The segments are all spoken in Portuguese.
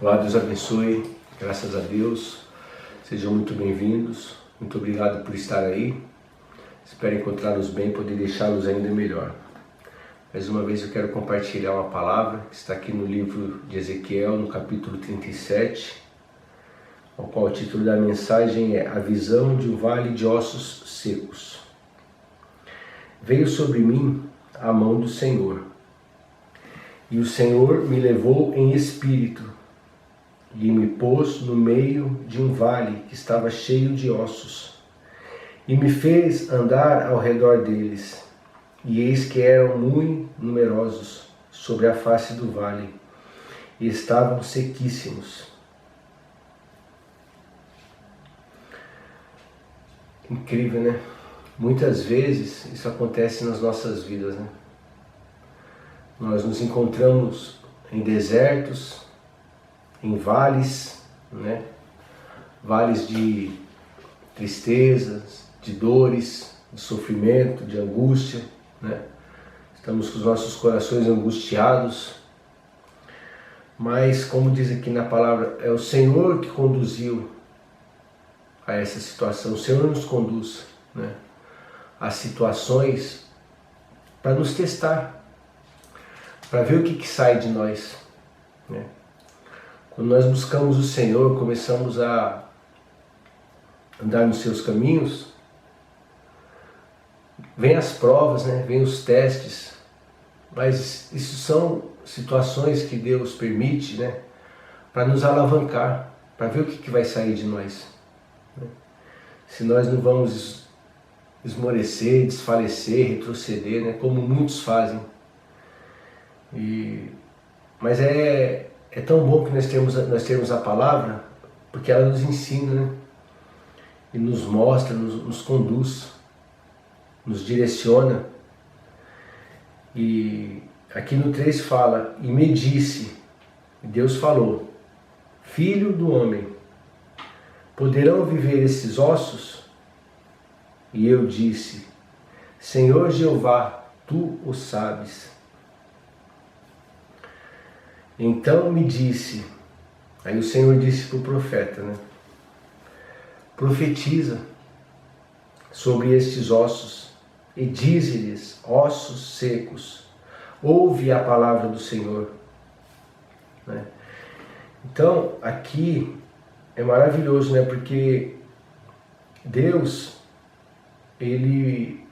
Olá, Deus abençoe, graças a Deus, sejam muito bem-vindos, muito obrigado por estar aí, espero encontrá-los bem e poder deixá-los ainda melhor. Mais uma vez eu quero compartilhar uma palavra que está aqui no livro de Ezequiel, no capítulo 37, ao qual o título da mensagem é A Visão de um Vale de Ossos Secos. Veio sobre mim a mão do Senhor, e o Senhor me levou em espírito, e me pôs no meio de um vale que estava cheio de ossos, e me fez andar ao redor deles, e eis que eram muito numerosos sobre a face do vale, e estavam sequíssimos. Incrível, né? Muitas vezes isso acontece nas nossas vidas, né? Nós nos encontramos em desertos, em vales, né? Vales de tristezas, de dores, de sofrimento, de angústia, né? Estamos com os nossos corações angustiados, mas como diz aqui na palavra, é o Senhor que conduziu a essa situação. O Senhor nos conduz, né, a situações para nos testar, para ver o que sai de nós, né? Quando nós buscamos o Senhor, começamos a andar nos seus caminhos, vem as provas, né? Vem os testes, mas isso são situações que Deus permite, né? Para nos alavancar, para ver o que vai sair de nós, né? Se nós não vamos esmorecer, desfalecer, retroceder, né? Como muitos fazem. Mas é tão bom que nós temos a palavra, porque ela nos ensina, né? E nos mostra, nos conduz, nos direciona. E aqui no 3 fala, e me disse, Deus falou, filho do homem, poderão viver esses ossos? E eu disse, Senhor Jeová, tu o sabes. Então me disse, aí o Senhor disse para o profeta, né? Profetiza sobre estes ossos e dize-lhes, ossos secos, ouve a palavra do Senhor, né? Então aqui é maravilhoso, né? Porque Deus, Ele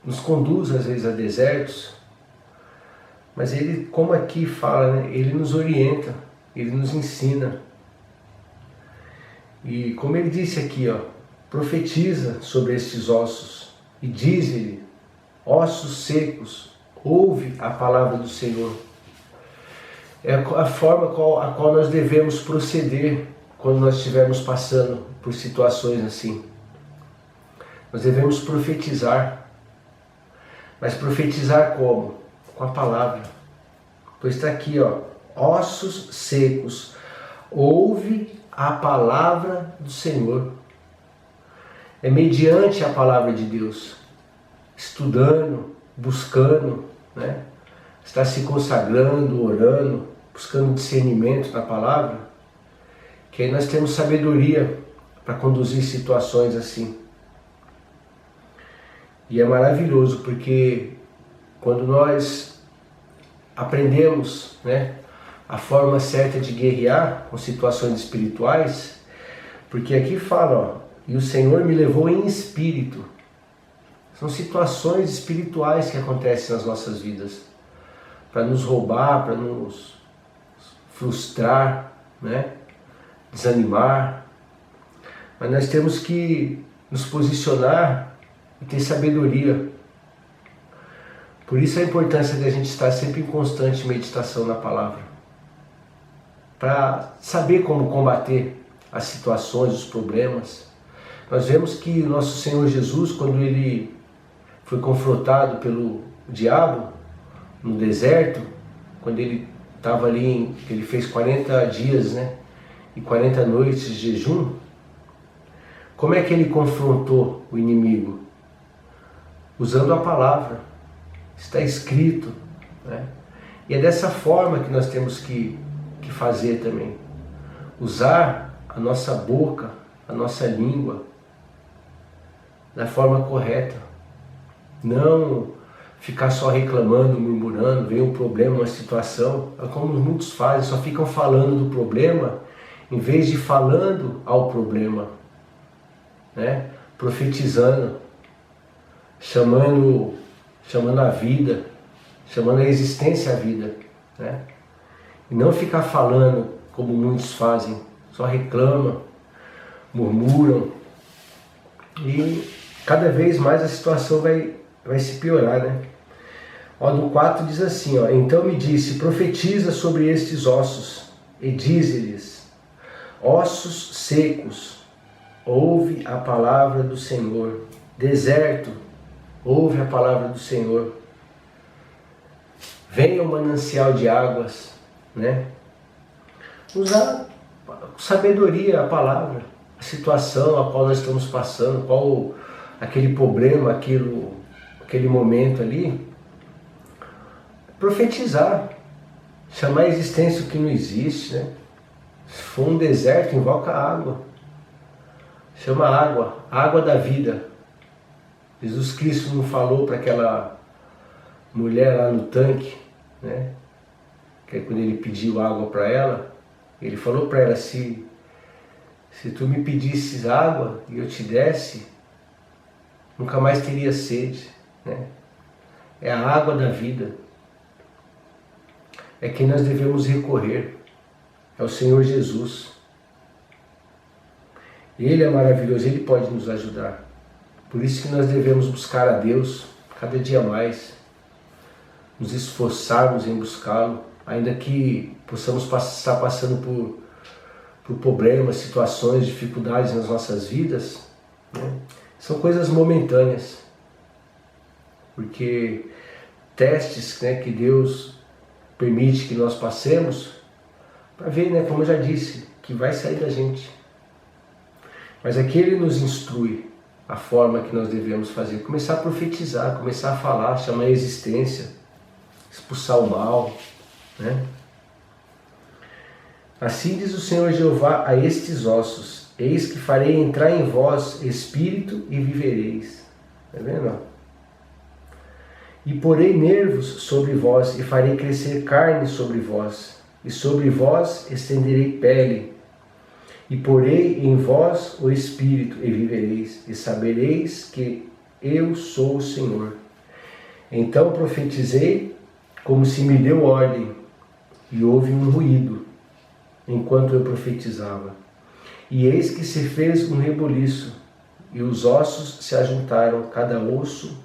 nos conduz às vezes a desertos, mas Ele, como aqui fala, né? Ele nos orienta, Ele nos ensina. E como Ele disse aqui, ó, profetiza sobre estes ossos e diz-lhe, ossos secos, ouve a palavra do Senhor. É a forma a qual nós devemos proceder quando nós estivermos passando por situações assim. Nós devemos profetizar. Mas profetizar como? Com a palavra. Pois está aqui, ó, ossos secos, ouve a palavra do Senhor. É mediante a palavra de Deus, estudando, buscando, né? Está se consagrando, orando, buscando discernimento na palavra, que aí nós temos sabedoria para conduzir situações assim. E é maravilhoso porque quando nós aprendemos, né, a forma certa de guerrear com situações espirituais, porque aqui fala, ó, e o Senhor me levou em espírito. São situações espirituais que acontecem nas nossas vidas, para nos roubar, para nos frustrar, né, desanimar. Mas nós temos que nos posicionar e ter sabedoria. Por isso a importância de a gente estar sempre em constante meditação na palavra, para saber como combater as situações, os problemas. Nós vemos que o nosso Senhor Jesus, quando Ele foi confrontado pelo diabo no deserto, quando Ele estava ali, Ele fez 40 dias, né, e 40 noites de jejum, como é que Ele confrontou o inimigo? Usando a palavra. Está escrito, né? E é dessa forma que nós temos que fazer também. usar a nossa boca, a nossa língua da forma correta. Não ficar só reclamando, murmurando, vem um problema, uma situação, é como muitos fazem, só ficam falando do problema, em vez de falando ao problema, né? Profetizando, chamando a vida, chamando a existência à vida, né? E não ficar falando como muitos fazem, só reclamam, murmuram, e cada vez mais a situação vai se piorar, né? Ó, no 4 diz assim, ó, então me disse, profetiza sobre estes ossos, e dize-lhes, ossos secos, ouve a palavra do Senhor. Deserto, ouve a palavra do Senhor. Venha o manancial de águas, né? Usar com sabedoria a palavra, a situação a qual nós estamos passando, qual aquele problema, aquele momento ali. Profetizar, chamar a existência o que não existe, né? Se for um deserto, invoca a água. Chama a água da vida. Jesus Cristo não falou para aquela mulher lá no tanque, né? Que quando ele pediu água para ela, ele falou para ela, se tu me pedisses água e eu te desse, nunca mais teria sede, né? É a água da vida. É quem nós devemos recorrer, é o Senhor Jesus. Ele é maravilhoso, Ele pode nos ajudar. Por isso que nós devemos buscar a Deus cada dia mais, nos esforçarmos em buscá-lo, ainda que possamos estar passando por problemas, situações, dificuldades nas nossas vidas, né? São coisas momentâneas, porque testes, né, que Deus permite que nós passemos, para ver, né, como eu já disse, que vai sair da gente. Mas aqui Ele nos instrui a forma que nós devemos fazer, começar a profetizar, começar a falar, chamar a existência, expulsar o mal, né? Assim diz o Senhor Jeová a estes ossos, eis que farei entrar em vós espírito e vivereis. Está vendo? E porei nervos sobre vós, e farei crescer carne sobre vós, e sobre vós estenderei pele, e porei em vós o espírito, e vivereis, e sabereis que eu sou o Senhor. Então profetizei, como se me deu ordem, e houve um ruído, enquanto eu profetizava. E eis que se fez um rebuliço, e os ossos se ajuntaram, cada osso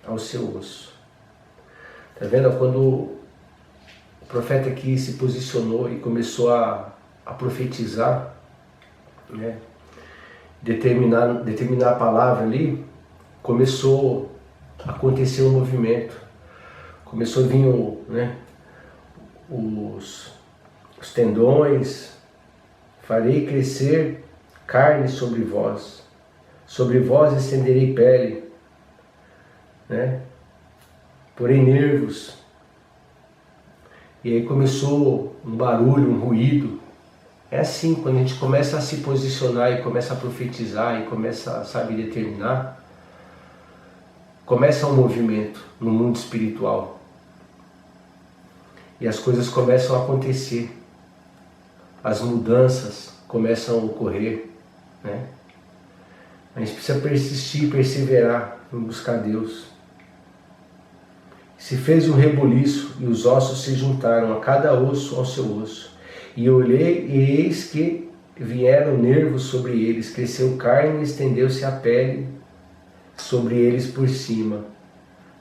ao seu osso. Está vendo? Quando o profeta aqui se posicionou e começou a profetizar, né? determinar a palavra ali, começou a acontecer um movimento. Começou a vir né, os tendões, farei crescer carne sobre vós estenderei pele, né? Porém nervos. E aí começou um barulho, um ruído. É assim, quando a gente começa a se posicionar e começa a profetizar e começa, sabe, determinar, começa um movimento no mundo espiritual. E as coisas começam a acontecer. As mudanças começam a ocorrer, né? A gente precisa persistir, perseverar em buscar Deus. Se fez um rebuliço e os ossos se juntaram, a cada osso ao seu osso. E olhei e eis que vieram nervos sobre eles, cresceu carne e estendeu-se a pele sobre eles por cima,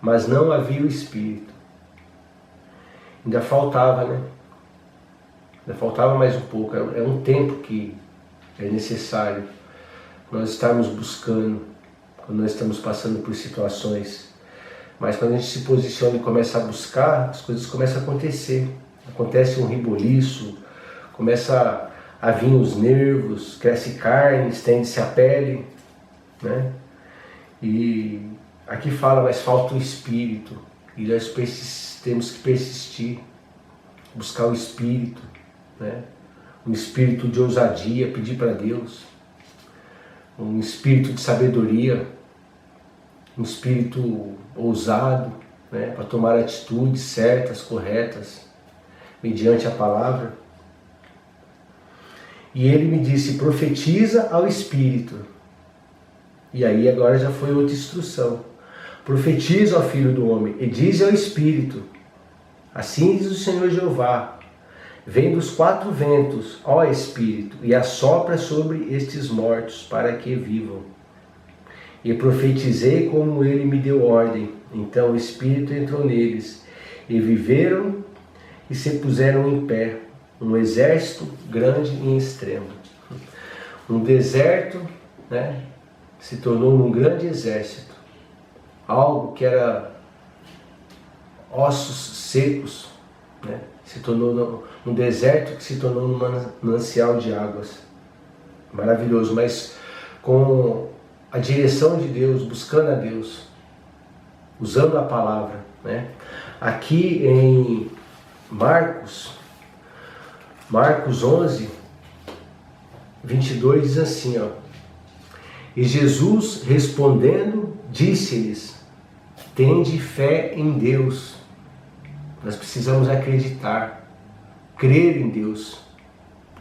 mas não havia o espírito. Ainda faltava, né? Ainda faltava mais um pouco, é um tempo que é necessário nós estarmos buscando, quando nós estamos passando por situações. Mas quando a gente se posiciona e começa a buscar, as coisas começam a acontecer. Acontece um rebuliço, começa a vir os nervos, cresce carne, estende-se a pele, né? E aqui fala, mas falta o espírito. E nós temos que persistir, buscar o espírito, né? um espírito de ousadia, pedir para Deus, um espírito de sabedoria, um espírito ousado, né, para tomar atitudes certas, corretas, mediante a palavra. E ele me disse, profetiza ao Espírito. E aí agora já foi outra instrução. Profetiza ao Filho do Homem e diz ao Espírito, assim diz o Senhor Jeová, vem dos 4 ventos, ó Espírito, e assopra sobre estes mortos, para que vivam. E profetizei como ele me deu ordem. Então o Espírito entrou neles, e viveram e se puseram em pé, um exército grande e extremo. Um deserto, né, se tornou um grande exército. Algo que era ossos secos, né, se tornou um deserto que se tornou um manancial de águas. Maravilhoso, mas com a direção de Deus, buscando a Deus, usando a palavra, né? Aqui em Marcos 11, 22 diz assim, ó, e Jesus respondendo disse-lhes, tende fé em Deus. Nós precisamos acreditar, crer em Deus,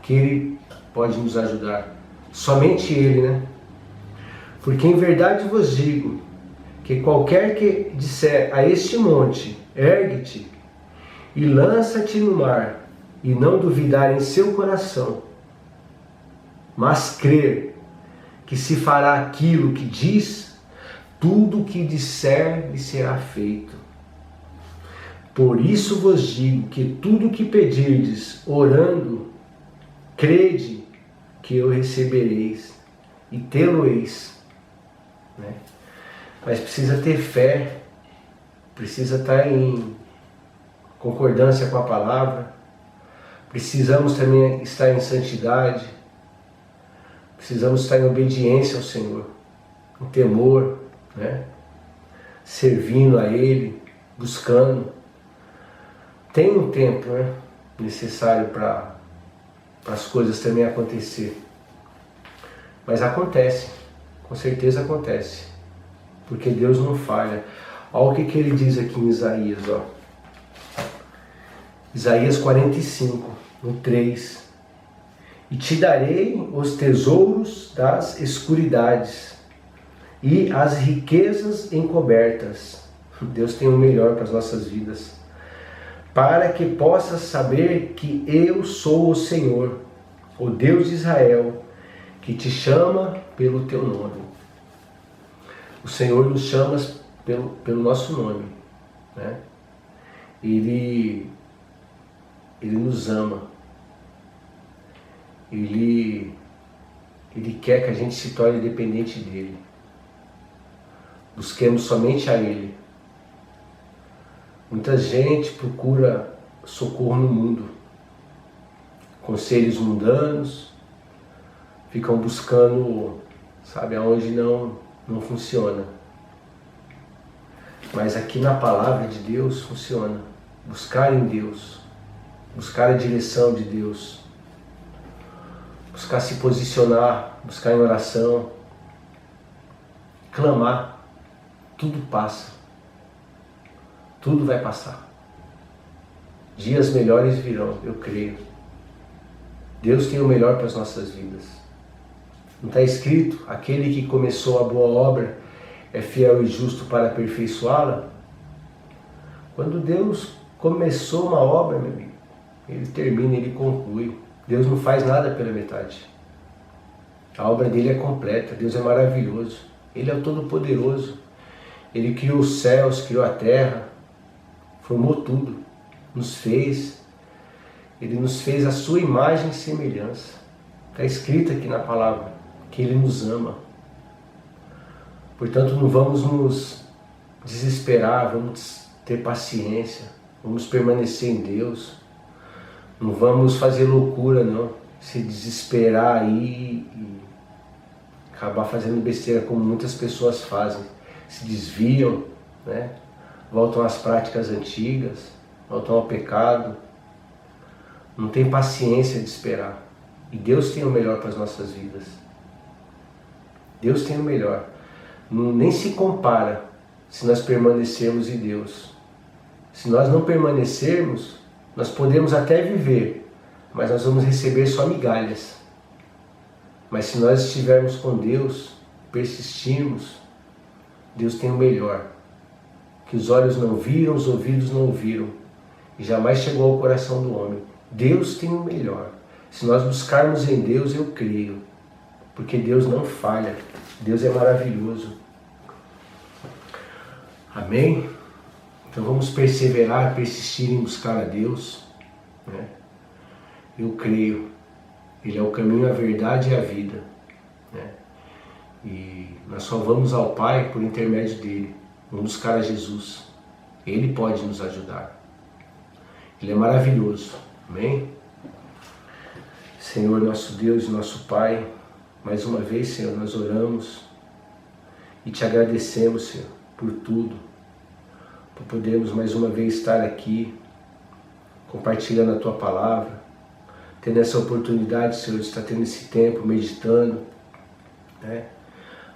que Ele pode nos ajudar. Somente Ele, né? Porque em verdade vos digo, que qualquer que disser a este monte, ergue-te e lança-te no mar, e não duvidar em seu coração, mas crer que se fará aquilo que diz, tudo o que disser lhe será feito. Por isso vos digo que tudo o que pedirdes, orando, crede que eu recebereis e tê-lo-eis. Né? Mas precisa ter fé, precisa estar em concordância com a palavra, precisamos também estar em santidade, precisamos estar em obediência ao Senhor, em temor, né? Servindo a Ele, buscando. Tem um tempo, né, necessário para as coisas também acontecer, mas acontece, com certeza acontece, porque Deus não falha. Olha o que Ele diz aqui em Isaías, ó. Isaías 45, no 3. E te darei os tesouros das escuridades e as riquezas encobertas. Deus tem o melhor para as nossas vidas. Para que possas saber que eu sou o Senhor, o Deus de Israel, que te chama pelo teu nome. O Senhor nos chama pelo nosso nome, né? Ele nos ama. Ele quer que a gente se torne dependente dele. Busquemos somente a Ele. Muita gente procura socorro no mundo, conselhos mundanos, ficam buscando, sabe, aonde não funciona. Mas aqui na palavra de Deus funciona. Buscar em Deus, buscar a direção de Deus, buscar se posicionar, buscar em oração, clamar, tudo passa. Tudo vai passar. Dias melhores virão, eu creio. Deus tem o melhor para as nossas vidas. Não está escrito, aquele que começou a boa obra é fiel e justo para aperfeiçoá-la? Quando Deus começou uma obra, meu amigo, Ele termina, Ele conclui. Deus não faz nada pela metade. A obra dele é completa, Deus é maravilhoso. Ele é o Todo-Poderoso. Ele criou os céus, criou a terra, formou tudo, nos fez. Ele nos fez a sua imagem e semelhança. Está escrito aqui na palavra que Ele nos ama. Portanto, não vamos nos desesperar, vamos ter paciência, vamos permanecer em Deus. Não vamos fazer loucura, não. Se desesperar aí e acabar fazendo besteira como muitas pessoas fazem. Se desviam, né? Voltam às práticas antigas, voltam ao pecado. Não tem paciência de esperar. E Deus tem o melhor para as nossas vidas. Deus tem o melhor. Nem se compara se nós permanecermos em Deus. Se nós não permanecermos, nós podemos até viver, mas nós vamos receber só migalhas. Mas se nós estivermos com Deus, persistirmos, Deus tem o melhor. Que os olhos não viram, os ouvidos não ouviram, e jamais chegou ao coração do homem. Deus tem o melhor. Se nós buscarmos em Deus, eu creio, porque Deus não falha. Deus é maravilhoso. Amém? Então vamos perseverar, persistir em buscar a Deus, né? Eu creio. Ele é o caminho, a verdade e a vida, né? E nós só vamos ao Pai por intermédio dele. Vamos buscar a Jesus. Ele pode nos ajudar. Ele é maravilhoso. Amém? Senhor, nosso Deus e nosso Pai, mais uma vez, Senhor, nós oramos e te agradecemos, Senhor, por tudo, por podermos mais uma vez estar aqui, compartilhando a Tua Palavra, tendo essa oportunidade, Senhor, de estar tendo esse tempo, meditando, né?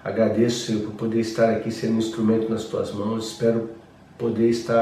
Agradeço, Senhor, por poder estar aqui sendo um instrumento nas Tuas mãos. Espero poder estar